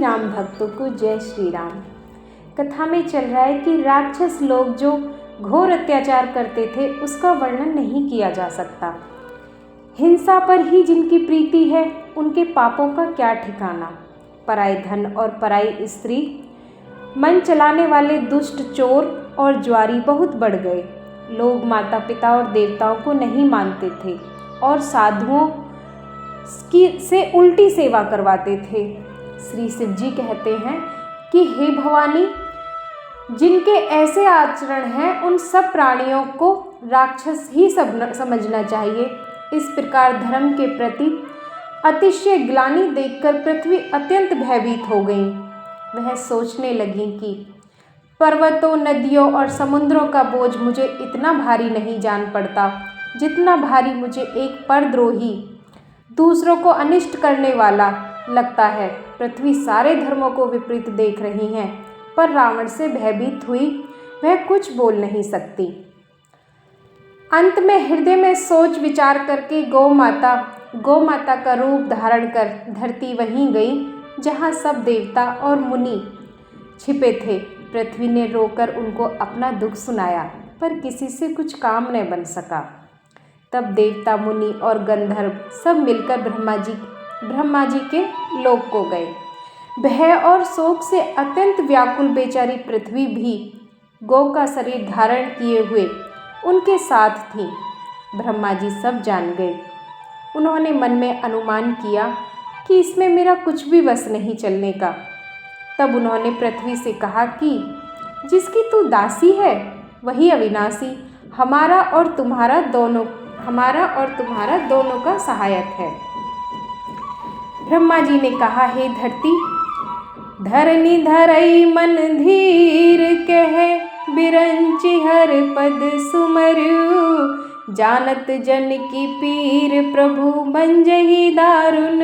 राम भक्तों को जय श्री राम। कथा में चल रहा है कि राक्षस लोग जो घोर अत्याचार करते थे उसका वर्णन नहीं किया जा सकता। हिंसा पर ही जिनकी प्रीति है उनके पापों का क्या ठिकाना। पराए धन और पराई स्त्री, मन चलाने वाले दुष्ट चोर और ज्वारी बहुत बढ़ गए। लोग माता पिता और देवताओं को नहीं मानते थे और साधुओं की से उल्टी सेवा करवाते थे। श्री शिव जी कहते हैं कि हे भवानी, जिनके ऐसे आचरण हैं उन सब प्राणियों को राक्षस ही समझना चाहिए। इस प्रकार धर्म के प्रति अतिशय ग्लानि देखकर पृथ्वी अत्यंत भयभीत हो गई। वह सोचने लगी कि पर्वतों, नदियों और समुद्रों का बोझ मुझे इतना भारी नहीं जान पड़ता जितना भारी मुझे एक परद्रोही, दूसरों को अनिष्ट करने वाला लगता है। पृथ्वी सारे धर्मों को विपरीत देख रही है, पर रावण से भयभीत हुई वह कुछ बोल नहीं सकती। अंत में हृदय में सोच विचार करके गौ माता का रूप धारण कर धरती वहीं गई जहाँ सब देवता और मुनि छिपे थे। पृथ्वी ने रोकर उनको अपना दुख सुनाया, पर किसी से कुछ काम न बन सका। तब देवता, मुनि और गंधर्व सब मिलकर ब्रह्मा जी के लोक को गए। भय और शोक से अत्यंत व्याकुल बेचारी पृथ्वी भी गौ का शरीर धारण किए हुए उनके साथ थी। ब्रह्मा जी सब जान गए। उन्होंने मन में अनुमान किया कि इसमें मेरा कुछ भी वश नहीं चलने का। तब उन्होंने पृथ्वी से कहा कि जिसकी तू दासी है वही अविनाशी हमारा और तुम्हारा दोनों का सहायक है। ब्रह्मा जी ने कहा, हे धरती, धरनी धरई मन धीर कहे, बिरंचि हर पद सुमरु, जानत जन की पीर प्रभु मंजहि दारुण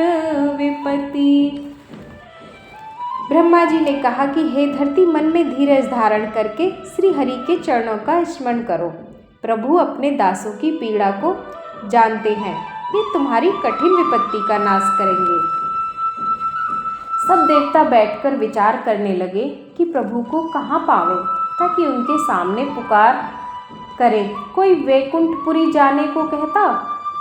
विपत्ति। ब्रह्मा जी ने कहा कि हे धरती, मन में धीरज धारण करके श्री हरि के चरणों का स्मरण करो। प्रभु अपने दासों की पीड़ा को जानते हैं, ये तुम्हारी कठिन विपत्ति का नाश करेंगे। सब देवता बैठकर विचार करने लगे कि प्रभु को कहाँ पावें ताकि उनके सामने पुकार करें। कोई वैकुंठपुरी जाने को कहता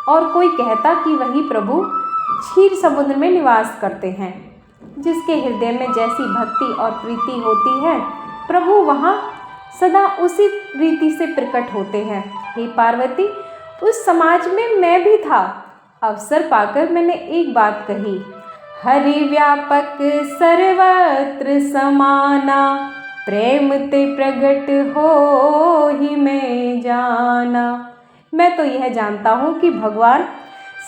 और कोई कहता कि वही प्रभु क्षीर समुद्र में निवास करते हैं। जिसके हृदय में जैसी भक्ति और प्रीति होती है, प्रभु वहाँ सदा उसी रीति से प्रकट होते हैं। हे पार्वती, उस समाज में मैं भी था। अवसर पाकर मैंने एक बात कही, हरि व्यापक सर्वत्र समाना, प्रेम ते प्रगट हो ही मैं जाना। मैं तो यह जानता हूँ कि भगवान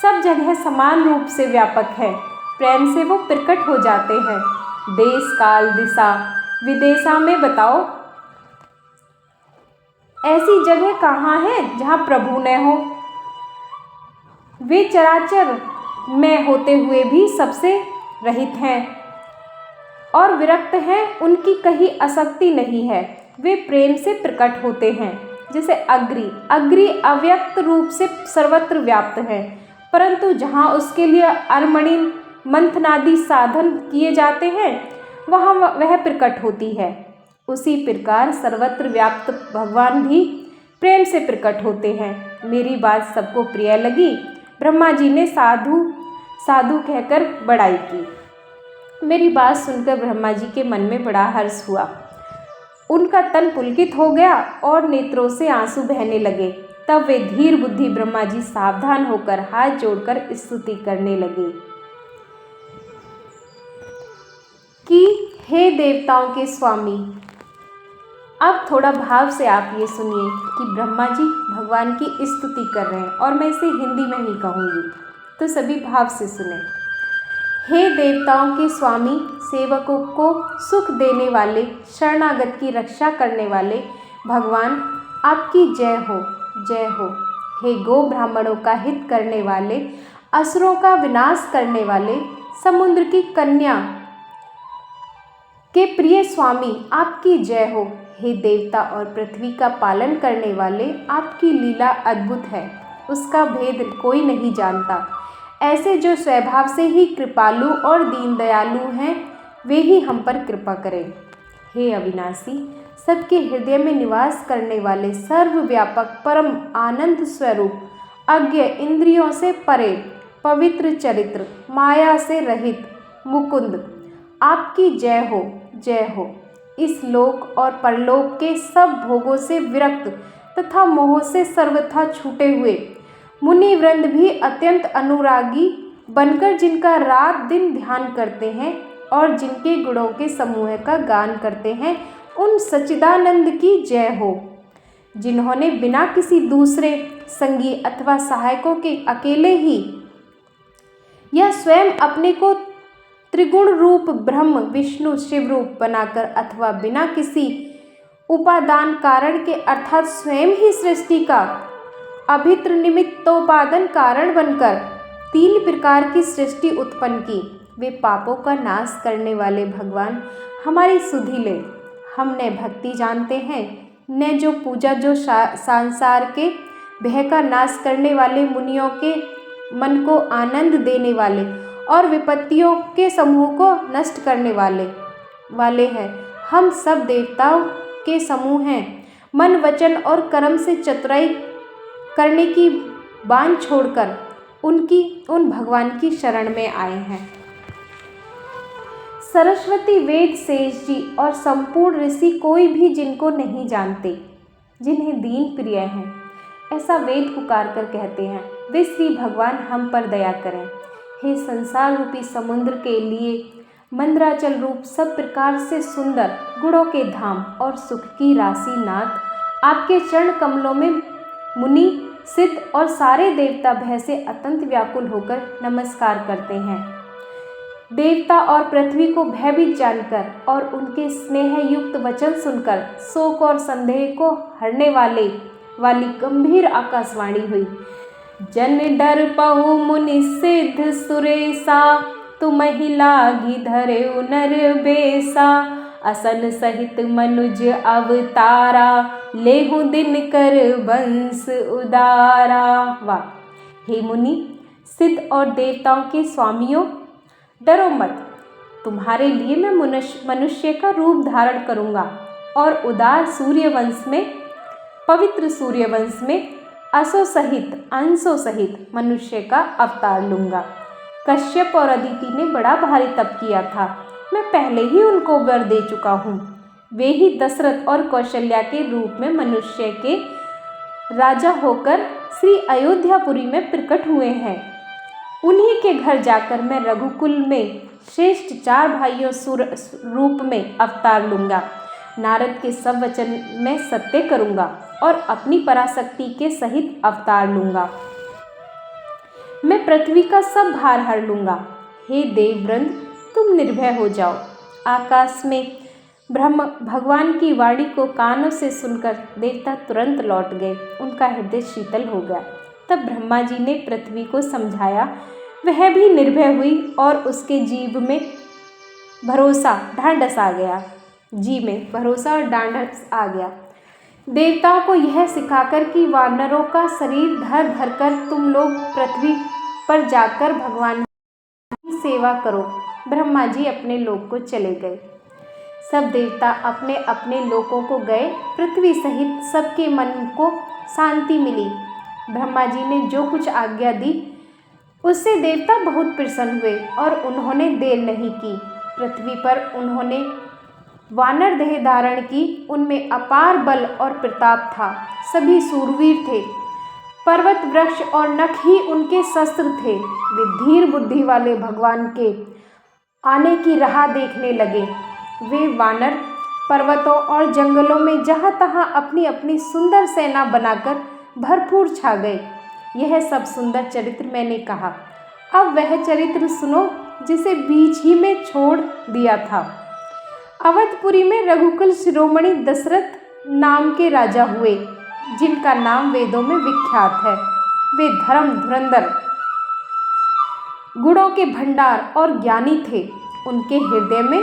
सब जगह समान रूप से व्यापक है। प्रेम से वो प्रकट हो जाते हैं। देश काल दिशा विदेशा में बताओ, ऐसी जगह कहाँ है जहाँ प्रभु न हो। वे चराचर में होते हुए भी सबसे रहित हैं और विरक्त हैं, उनकी कहीं आसक्ति नहीं है। वे प्रेम से प्रकट होते हैं। जैसे अग्नि अव्यक्त रूप से सर्वत्र व्याप्त है, परंतु जहाँ उसके लिए अर्मणि मंथनादि साधन किए जाते हैं वहाँ वह प्रकट होती है। उसी प्रकार सर्वत्र व्याप्त भगवान भी प्रेम से प्रकट होते हैं। मेरी बात सबको प्रिय लगी। ब्रह्मा जी ने साधु कहकर बड़ाई की। मेरी बात सुनकर ब्रह्मा जी के मन में बड़ा हर्ष हुआ। उनका तन पुलकित हो गया और नेत्रों से आंसू बहने लगे। तब वे धीर बुद्धि ब्रह्मा जी सावधान होकर हाथ जोड़कर स्तुति करने लगे कि हे देवताओं के स्वामी। अब थोड़ा भाव से आप ये सुनिए कि ब्रह्मा जी भगवान की स्तुति कर रहे हैं और मैं इसे हिंदी में ही कहूँगी, तो सभी भाव से सुने। हे देवताओं के स्वामी, सेवकों को सुख देने वाले, शरणागत की रक्षा करने वाले भगवान, आपकी जय हो, जय हो। हे गो ब्राह्मणों का हित करने वाले, असुरों का विनाश करने वाले, समुद्र की कन्या के प्रिय स्वामी, आपकी जय हो। हे देवता और पृथ्वी का पालन करने वाले, आपकी लीला अद्भुत है, उसका भेद कोई नहीं जानता। ऐसे जो स्वभाव से ही कृपालु और दीन दयालु हैं, वे ही हम पर कृपा करें। हे अविनाशी, सबके हृदय में निवास करने वाले सर्वव्यापक परम आनंद स्वरूप, अज्ञ इंद्रियों से परे, पवित्र चरित्र, माया से रहित मुकुंद, आपकी जय हो, जय हो। इस लोक और परलोक के सब भोगों से विरक्त तथा मोह से सर्वथा छूटे हुए मुनि वृंद भी अत्यंत अनुरागी बनकर जिनका रात दिन ध्यान करते हैं और जिनके गुणों के समूह का गान करते हैं, उन सच्चिदानंद की जय हो। जिन्होंने बिना किसी दूसरे संगी अथवा सहायकों के अकेले ही या स्वयं अपने को त्रिगुण रूप ब्रह्म विष्णु शिव रूप बनाकर अथवा बिना किसी उपादान कारण के अर्थात स्वयं ही सृष्टि का अभित्र निमित्तोपादन कारण बनकर 3 प्रकार की सृष्टि उत्पन्न की, वे पापों का नाश करने वाले भगवान हमारी सुधि ले। हम न भक्ति जानते हैं, न जो पूजा, जो संसार के भय का नाश करने वाले, मुनियों के मन को आनंद देने वाले और विपत्तियों के समूह को नष्ट करने वाले हैं। हम सब देवताओं के समूह हैं। मन वचन और कर्म से चतुराई करने की बांध छोड़कर उन भगवान की शरण में आए हैं। सरस्वती, वेद, शेष जी और संपूर्ण ऋषि कोई भी जिनको नहीं जानते, जिन्हें दीन प्रिय हैं, ऐसा वेद पुकार कर कहते हैं, वे श्री भगवान हम पर दया करें। हे संसार रूपी समुद्र के लिए मंदराचल रूप सब प्रकार से सुंदर गुणों के धाम और सुख की राशि नाथ, आपके चरण कमलों में मुनि, सिद्ध और सारे देवता भय से अत्यंत व्याकुल होकर नमस्कार करते हैं। देवता और पृथ्वी को भयभीत जानकर और उनके स्नेह युक्त वचन सुनकर शोक और संदेह को हरने वाली गंभीर आकाशवाणी हुई। जन डर पहु मुनि सिद्ध सुरेसा, तुमहि लागी धरे नर बेसा, असन सहित मनुज अवतारा, लेहु दिन कर वंश उदारा। वाह! हे मुनि, सिद्ध और देवताओं के स्वामियों, डरो मत, तुम्हारे लिए मैं मनुष्य का रूप धारण करूँगा और उदार सूर्यवंश में, पवित्र सूर्यवंश में अंशों सहित मनुष्य का अवतार लूँगा। कश्यप और अदिति ने बड़ा भारी तप किया था, मैं पहले ही उनको वर दे चुका हूँ। वे ही दशरथ और कौशल्या के रूप में मनुष्य के राजा होकर श्री अयोध्यापुरी में प्रकट हुए हैं। उन्हीं के घर जाकर मैं रघुकुल में श्रेष्ठ 4 भाइयों रूप में अवतार लूँगा। नारद के सब वचन में सत्य करूँगा और अपनी पराशक्ति के सहित अवतार लूँगा। मैं पृथ्वी का सब भार हर लूँगा। हे देववृंद, तुम निर्भय हो जाओ। आकाश में ब्रह्म भगवान की वाणी को कानों से सुनकर देवता तुरंत लौट गए, उनका हृदय शीतल हो गया। तब ब्रह्मा जी ने पृथ्वी को समझाया, वह भी निर्भय हुई और उसके जीव में भरोसा ढांढस आ गया। देवताओं को यह सिखाकर कि वानरों का शरीर धर कर तुम लोग पृथ्वी पर जाकर भगवान की सेवा करो, ब्रह्मा जी अपने लोक को चले गए। सब देवता अपने अपने लोकों को गए। पृथ्वी सहित सबके मन को शांति मिली। ब्रह्मा जी ने जो कुछ आज्ञा दी उससे देवता बहुत प्रसन्न हुए और उन्होंने देर नहीं की। पृथ्वी पर उन्होंने वानर देह धारण की। उनमें अपार बल और प्रताप था। सभी सूरवीर थे। पर्वत, वृक्ष और नख ही उनके शस्त्र थे। वे धीर बुद्धि वाले भगवान के आने की राह देखने लगे। वे वानर पर्वतों और जंगलों में जहाँ तहाँ अपनी अपनी सुंदर सेना बनाकर भरपूर छा गए। यह सब सुंदर चरित्र मैंने कहा। अब वह चरित्र सुनो जिसे बीच ही में छोड़ दिया था। अवधपुरी में रघुकुल शिरोमणि दशरथ नाम के राजा हुए, जिनका नाम वेदों में विख्यात है। वे धर्म धुरंधर, गुणों के भंडार और ज्ञानी थे। उनके हृदय में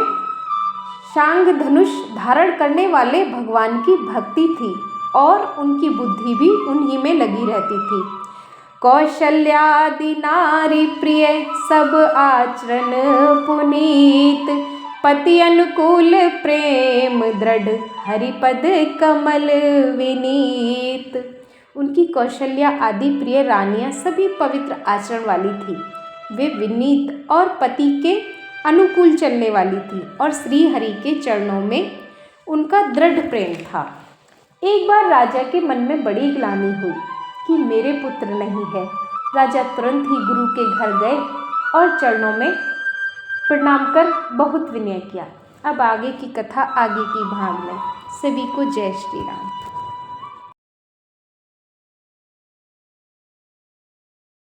शांग धनुष धारण करने वाले भगवान की भक्ति थी और उनकी बुद्धि भी उन्हीं में लगी रहती थी। कौशल्यादि नारी प्रिय, सब आचरण पुनीत, पति अनुकूल प्रेम दृढ़ हरिपद कमल विनीत। उनकी कौशल्या आदि प्रिय रानियां सभी पवित्र आचरण वाली थी। वे विनीत और पति के अनुकूल चलने वाली थी और श्री हरि के चरणों में उनका दृढ़ प्रेम था। एक बार राजा के मन में बड़ी ग्लानि हुई कि मेरे पुत्र नहीं है। राजा तुरंत ही गुरु के घर गए और चरणों में प्रणाम कर बहुत विनय किया। अब आगे की कथा आगे की भाग में। सभी को जय श्री राम।